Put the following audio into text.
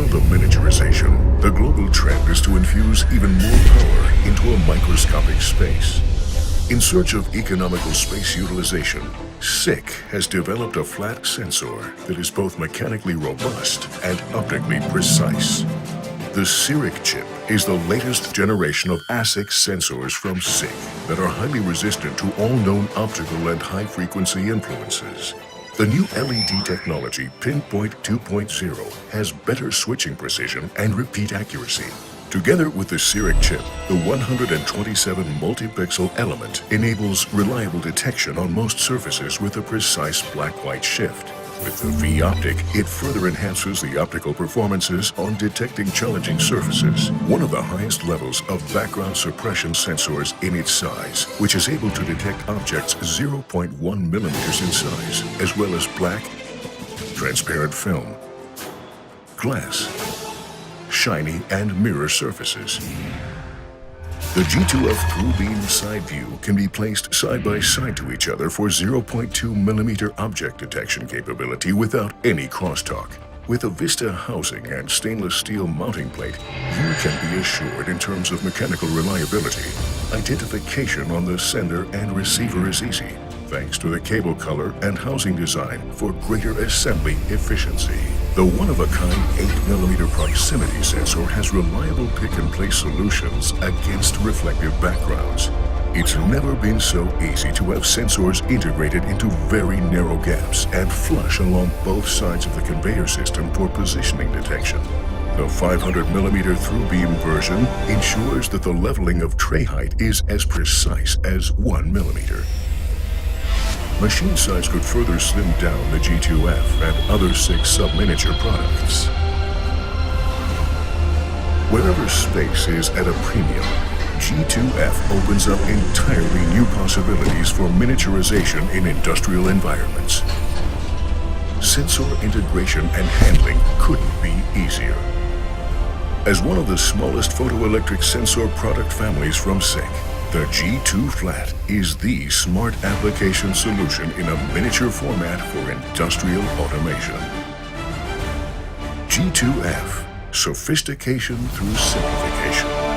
world of miniaturization, the global trend is to infuse even more power into a microscopic space. In search of economical space utilization, SICK has developed a flat sensor that is both mechanically robust and optically precise. The CIRIC chip is the latest generation of ASIC sensors from SICK that are highly resistant to all known optical and high-frequency influences. The new LED technology Pinpoint 2.0 has better switching precision and repeat accuracy. Together with the CIRIC chip, the 127 multi-pixel element enables reliable detection on most surfaces with a precise black-white shift. With the V-optic, it further enhances the optical performances on detecting challenging surfaces. One of the highest levels of background suppression sensors in its size, which is able to detect objects 0.1 millimeters in size, as well as black, transparent film, glass, shiny and mirror surfaces. The G2F through-beam side view can be placed side by side to each other for 0.2 millimeter object detection capability without any crosstalk. With a VISTAL housing and stainless steel mounting plate, you can be assured in terms of mechanical reliability. Identification on the sender and receiver is easy, thanks to the cable color and housing design for greater assembly efficiency. The one-of-a-kind 8mm proximity sensor has reliable pick-and-place solutions against reflective backgrounds. It's never been so easy to have sensors integrated into very narrow gaps and flush along both sides of the conveyor system for positioning detection. The 500mm through-beam version ensures that the leveling of tray height is as precise as 1 millimeter. Machine size could further slim down the G2F and other 6 sub-miniature products. Wherever space is at a premium, G2F opens up entirely new possibilities for miniaturization in industrial environments. Sensor integration and handling couldn't be easier. As one of the smallest photoelectric sensor product families from SICK, the G2 Flat is the smart application solution in a miniature format for industrial automation. G2F, sophistication through simplification.